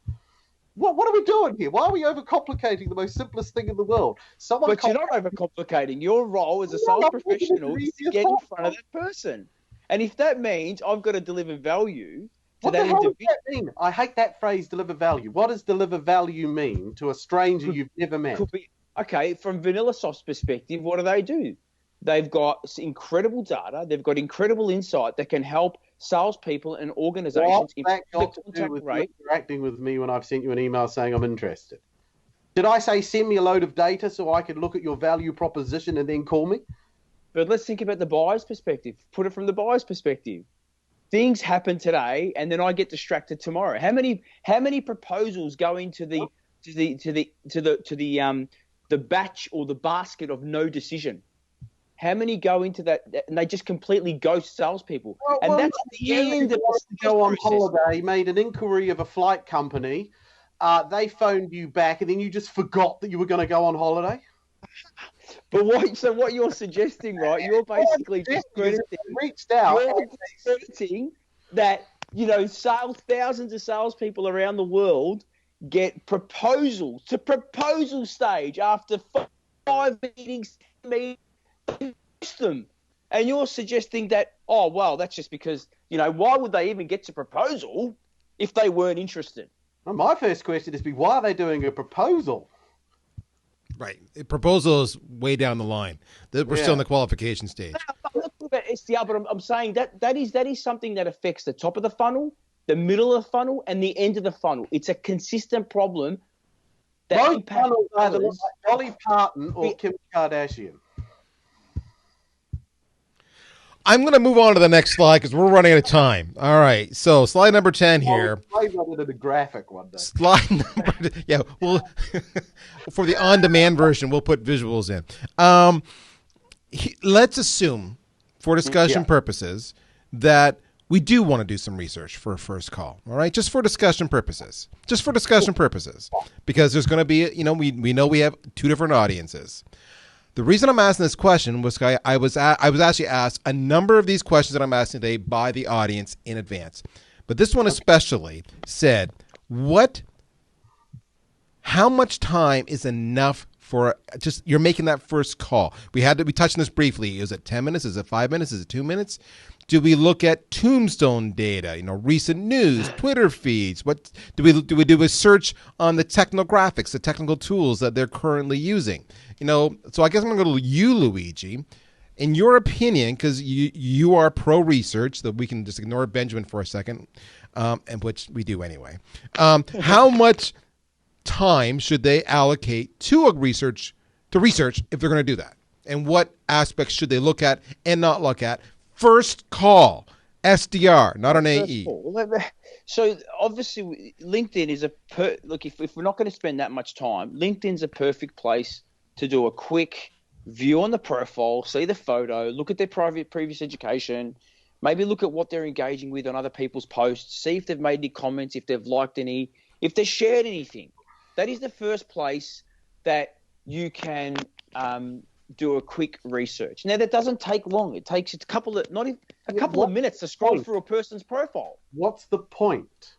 What are we doing here? Why are we overcomplicating the most simplest thing in the world? But you're not overcomplicating. Your role as a sales professional is to get in front of that person. And if that means I've got to deliver value to that individual. What does that mean? I hate that phrase, deliver value. What does deliver value mean to a stranger you've never met? Okay, from VanillaSoft's perspective, what do? They've got incredible data. They've got incredible insight that can help salespeople and organizations improve the contact rate. Interacting with me when I've sent you an email saying I'm interested. Did I say send me a load of data so I could look at your value proposition and then call me? But let's think about the buyer's perspective. Put it from the buyer's perspective. Things happen today, and then I get distracted tomorrow. How many proposals go into the batch or the basket of no decision? How many go into that, and they just completely ghost salespeople? And that's the end of the go on holiday, made an inquiry of a flight company. They phoned you back, and then you just forgot that you were going to go on holiday. But what you're suggesting, right? You're basically discrediting that thousands of salespeople around the world get proposals to proposal stage after 5 meetings them, and you're suggesting that that's just because why would they even get to proposal if they weren't interested? Well, my first question is why are they doing a proposal? Right. A proposal is way down the line. We're still in the qualification stage. But I'm saying that is something that affects the top of the funnel, the middle of the funnel, and the end of the funnel. It's a consistent problem. Both funnels either look like Dolly Parton or Kim Kardashian. I'm going to move on to the next slide because we're running out of time. All right. So slide number 10 here. I got it in a graphic one day. Slide number, for the on-demand version, we'll put visuals in. Let's assume, for discussion purposes, that we do want to do some research for a first call. All right, just for discussion purposes. Because there's going to be, we know we have two different audiences. The reason I'm asking this question was I was actually asked a number of these questions that I'm asking today by the audience in advance. But this one especially said, how much time is enough for you're making that first call? We touched on this briefly. Is it 10 minutes? Is it 5 minutes? Is it 2 minutes? Do we look at tombstone data, recent news, Twitter feeds? What do we do a search on the technographics, the technical tools that they're currently using? So I guess I'm going to go to you, Luigi. In your opinion, because you are pro research, that we can just ignore Benjamin for a second, and which we do anyway. How much time should they allocate to research if they're going to do that? And what aspects should they look at and not look at? First call, SDR, not an AE. So obviously, LinkedIn is look. If we're not going to spend that much time, LinkedIn's a perfect place to do a quick view on the profile, see the photo, look at their previous education, maybe look at what they're engaging with on other people's posts, see if they've made any comments, if they've liked any, if they've shared anything. That is the first place that you can do a quick research. Now, that doesn't take long. It takes a couple of minutes to scroll through a person's profile. What's the point?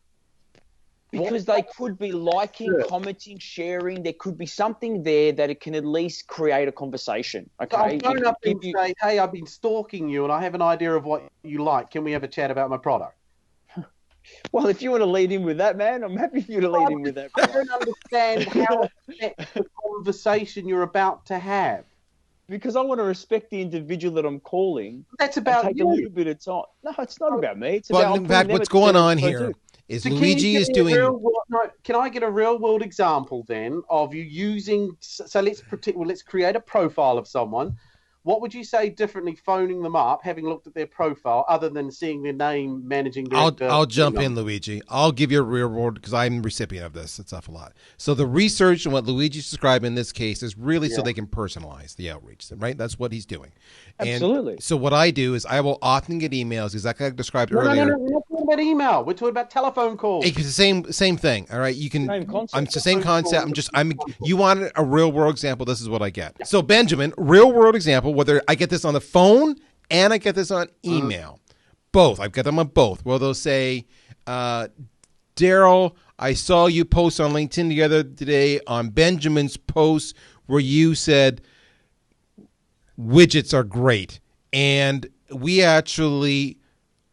Because they could be liking, commenting, sharing. There could be something there that it can at least create a conversation. Okay. I'll phone up and say, hey, I've been stalking you and I have an idea of what you like. Can we have a chat about my product? Well, if you want to lead in with that, man, I'm happy for you to lead in with that. I don't understand how it affects the conversation you're about to have. because I want to respect the individual that I'm calling. That's And about take you. a little bit of time. No, it's not about me. It's But about in fact, what's going on here is So Luigi is doing. Can I get a real world example then of you using? So let's create a profile of someone. What would you say differently phoning them up, having looked at their profile, other than seeing their name, managing director? I'll jump in, Luigi. I'll give you a real world because I'm the recipient of this. It's awful lot. So the research and what Luigi's describing in this case is really so they can personalize the outreach, right? That's what he's doing. Absolutely. And so what I do is I will often get emails exactly like I described No, earlier. we're not talking about email. We're talking about telephone calls. It's the same thing. All right, you can. Same concept. It's the same concept. You want a real world example? This is what I get. So Benjamin, real world example. Whether I get this on the phone and I get this on email, both. I've got them on both. Well, they'll say, Daryl, I saw you post on LinkedIn the other today on Benjamin's post where you said widgets are great, and we actually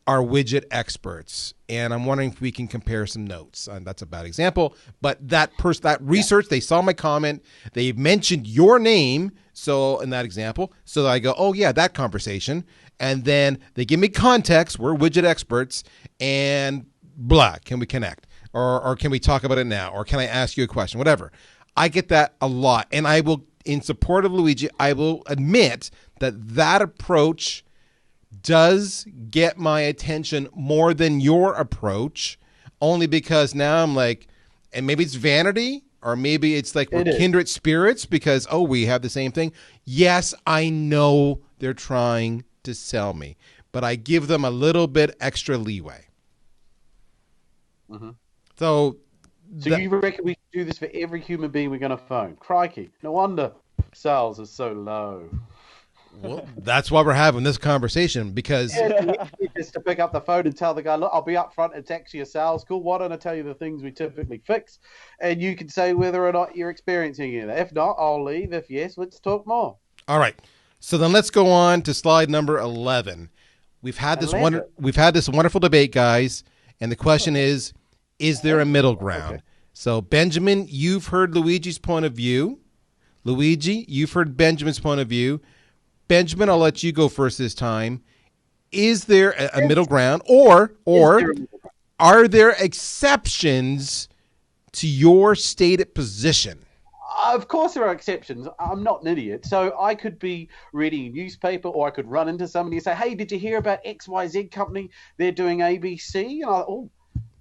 are widget experts, and I'm wondering if we can compare some notes. That's a bad example, but that research, they saw my comment, they mentioned your name, so in that example, so that I go, oh yeah, that conversation, and then they give me context, we're widget experts, and blah, can we connect? Or can we talk about it now? Or can I ask you a question? Whatever. I get that a lot, and I will, in support of Luigi, I will admit that approach does get my attention more than your approach, only because now I'm like, and maybe it's vanity, or maybe it's like we're kindred spirits because, oh, we have the same thing. Yes, I know they're trying to sell me, but I give them a little bit extra leeway. Mm-hmm. So you reckon we should do this for every human being we're going to phone? Crikey, no wonder sales are so low. Well, that's why we're having this conversation, because just to pick up the phone and tell the guy, look, I'll be up front. It's actually a sales call. Why don't I tell you the things we typically fix? And you can say whether or not you're experiencing it. If not, I'll leave. If yes, let's talk more. All right. So then let's go on to slide number 11. We've had this wonderful debate, guys, and the question is there a middle ground? Okay. So Benjamin, you've heard Luigi's point of view. Luigi, you've heard Benjamin's point of view. Benjamin, I'll let you go first this time. Is there a middle ground, or are there exceptions to your stated position? Of course there are exceptions. I'm not an idiot. So I could be reading a newspaper, or I could run into somebody and say, hey, did you hear about XYZ company? They're doing ABC. And oh,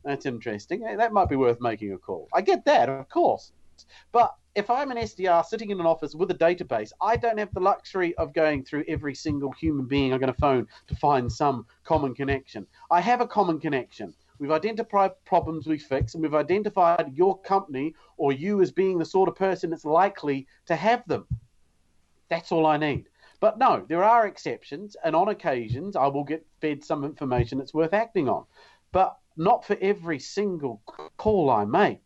that's interesting. That might be worth making a call. I get that, of course. But if I'm an SDR sitting in an office with a database, I don't have the luxury of going through every single human being I'm going to phone to find some common connection. I have a common connection. We've identified problems we fix, and we've identified your company or you as being the sort of person that's likely to have them. That's all I need. But no, there are exceptions, and on occasions I will get fed some information that's worth acting on. But not for every single call I make.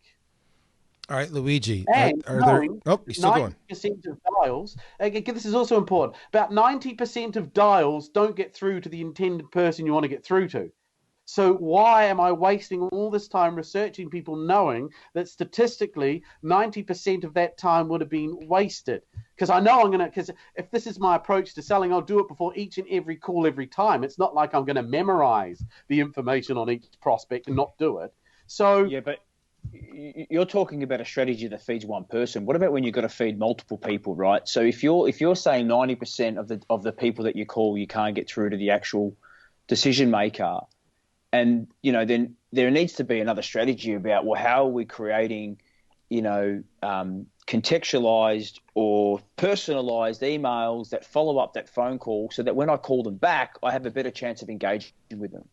All right, Luigi. And you're still going. 90% of dials, again, this is also important, about 90% of dials don't get through to the intended person you want to get through to. So why am I wasting all this time researching people knowing that statistically 90% of that time would have been wasted? Because I know because if this is my approach to selling, I'll do it before each and every call every time. It's not like I'm going to memorize the information on each prospect and not do it. So yeah, but you're talking about a strategy that feeds one person. What about when you've got to feed multiple people, right? So if you're saying 90% of the people that you call, you can't get through to the actual decision maker, and then there needs to be another strategy about, well, how are we creating, contextualized or personalized emails that follow up that phone call, so that when I call them back, I have a better chance of engaging with them.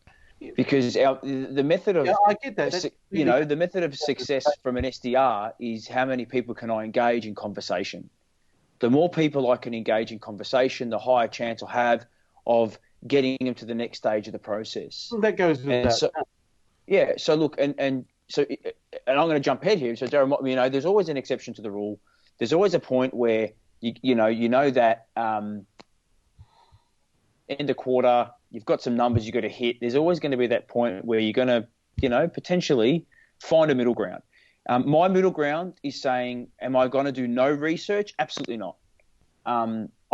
Because the method of I get that. The method of success from an SDR is how many people can I engage in conversation. The more people I can engage in conversation, the higher chance I'll have of getting them to the next stage of the process. That goes with that. So, yeah. So look, and I'm going to jump ahead here. So Darren, there's always an exception to the rule. There's always a point where you know that end of quarter, you've got some numbers you've got to hit. There's always going to be that point where you're going to, potentially find a middle ground. My middle ground is saying, am I going to do no research? Absolutely not.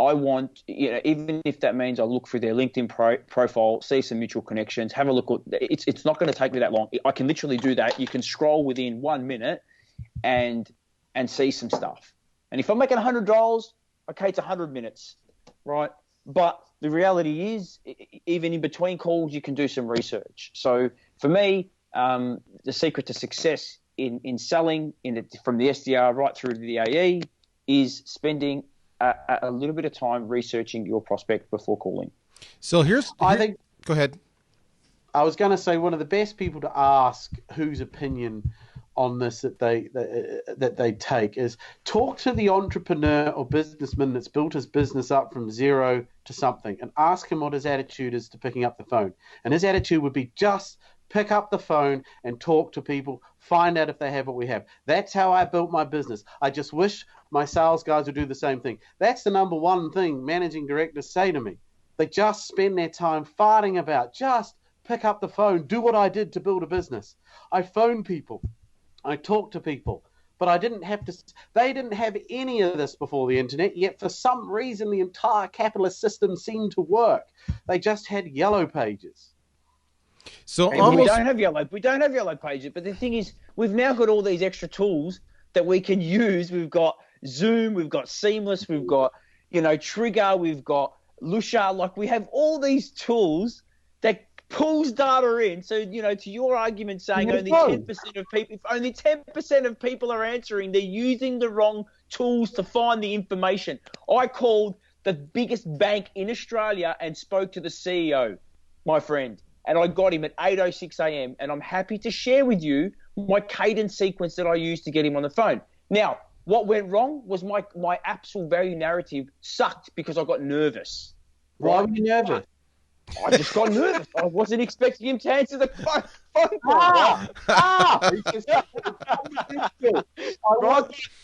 I want, even if that means I look through their LinkedIn profile, see some mutual connections, have a look. It's not going to take me that long. I can literally do that. You can scroll within 1 minute and see some stuff. And if I'm making $100, okay, it's 100 minutes, right? But the reality is, even in between calls, you can do some research. So for me, the secret to success in selling from the SDR right through to the AE is spending a little bit of time researching your prospect before calling. So go ahead. I was going to say one of the best people to ask whose opinion on this that they take is talk to the entrepreneur or businessman that's built his business up from zero to something and ask him what his attitude is to picking up the phone. And his attitude would be just pick up the phone and talk to people, find out if they have what we have. That's how I built my business. I just wish my sales guys would do the same thing. That's the number one thing managing directors say to me. They just spend their time farting about, just pick up the phone, do what I did to build a business. I phone people, I talk to people, but they didn't have any of this before the internet, yet for some reason the entire capitalist system seemed to work. They just had yellow pages. So we don't have yellow pages, but the thing is, we've now got all these extra tools that we can use. We've got Zoom, we've got Seamless, we've got Trigger, we've got Lusha. Like, we have all these tools that pulls data in. So to your argument saying only 10% of people, if only 10% of people are answering, they're using the wrong tools to find the information. I called the biggest bank in Australia and spoke to the CEO, my friend. And I got him at 8:06 a.m. And I'm happy to share with you my cadence sequence that I used to get him on the phone. Now, what went wrong was my absolute value narrative sucked because I got nervous. Why were you nervous? I just got nervous. I wasn't expecting him to answer the phone call.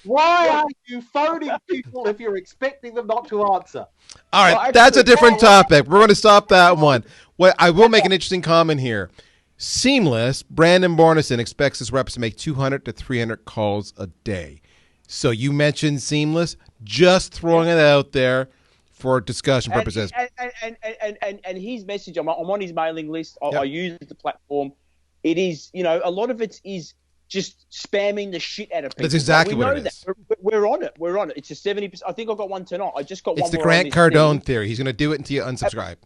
Why are you phoning people if you're expecting them not to answer? All right, that's a different topic. We're going to stop that one. Well, I will make an interesting comment here. Seamless, Brandon Borneson expects his reps to make 200 to 300 calls a day. So you mentioned Seamless, just throwing it out there for discussion purposes. And his message, I'm on his mailing list. I use the platform. It is, a lot of it is just spamming the shit out of people. That's exactly what it is. We're on it. It's a 70%. I think I got one tonight. I just got one more. It's the Grant Cardone theory. He's going to do it until you unsubscribe.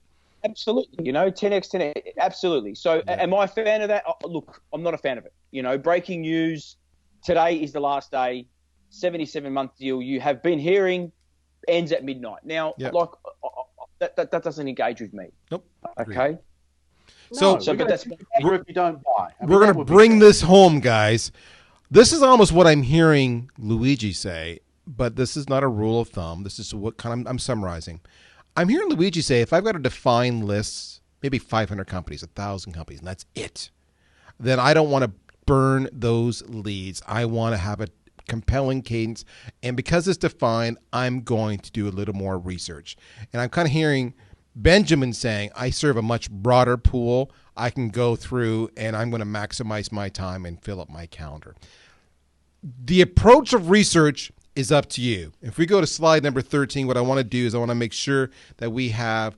Absolutely. 10x. Absolutely. So am I a fan of that? Look, I'm not a fan of it. Breaking news. Today is the last day. 77-month deal. You have been hearing ends at midnight. Now, that doesn't engage with me. Nope. Okay. So but that's if you don't buy. We're going to bring this home, guys. This is almost what I'm hearing Luigi say, but this is not a rule of thumb. This is what I'm summarizing. I'm hearing Luigi say, if I've got to define lists, maybe 500 companies, 1,000 companies, and that's it, then I don't want to burn those leads. I want to have a compelling cadence. And because it's defined, I'm going to do a little more research. And I'm kind of hearing Benjamin saying, I serve a much broader pool. I can go through and I'm going to maximize my time and fill up my calendar. The approach of research is up to you. If we go to slide number 13, what I want to do is I want to make sure that we have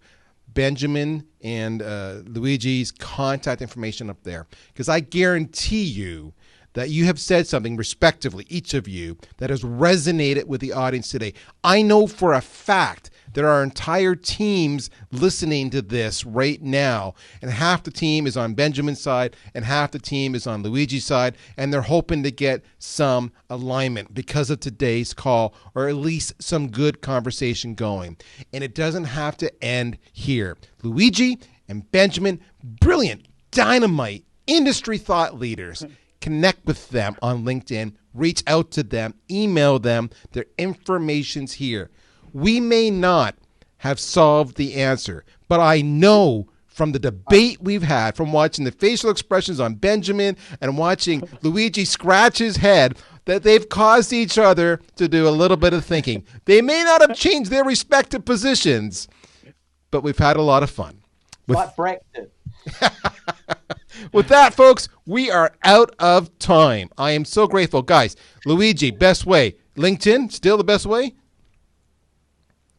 Benjamin and Luigi's contact information up there, because I guarantee you that you have said something respectively, each of you, that has resonated with the audience today. I know for a fact there are entire teams listening to this right now, and half the team is on Benjamin's side and half the team is on Luigi's side, and they're hoping to get some alignment because of today's call, or at least some good conversation going. And it doesn't have to end here. Luigi and Benjamin, brilliant, dynamite, industry thought leaders. Connect with them on LinkedIn, reach out to them, email them. Their information's here. We may not have solved the answer, but I know from the debate we've had, from watching the facial expressions on Benjamin and watching Luigi scratch his head, that they've caused each other to do a little bit of thinking. They may not have changed their respective positions, but we've had a lot of fun. Like Brexit. With that, folks, we are out of time. I am so grateful. Guys, Luigi, best way. LinkedIn, still the best way?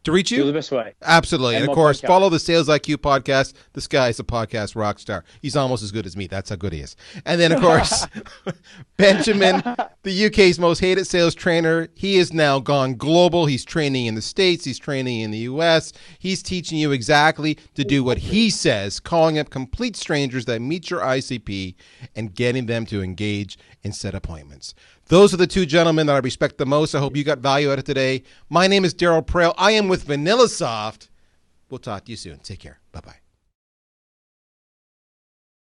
To reach you? You're the best way. Absolutely. And of my course, podcast. follow the Sales IQ podcast. This guy is a podcast rock star. He's almost as good as me. That's how good he is. And then, of course, Benjamin, the UK's most hated sales trainer. He is now gone global. He's training in the States. He's training in the US. He's teaching you exactly to do what he says, calling up complete strangers that meet your ICP and getting them to engage and set appointments. Those are the two gentlemen that I respect the most. I hope you got value out of today. My name is Daryl Prale. I am with VanillaSoft. We'll talk to you soon. Take care. Bye-bye.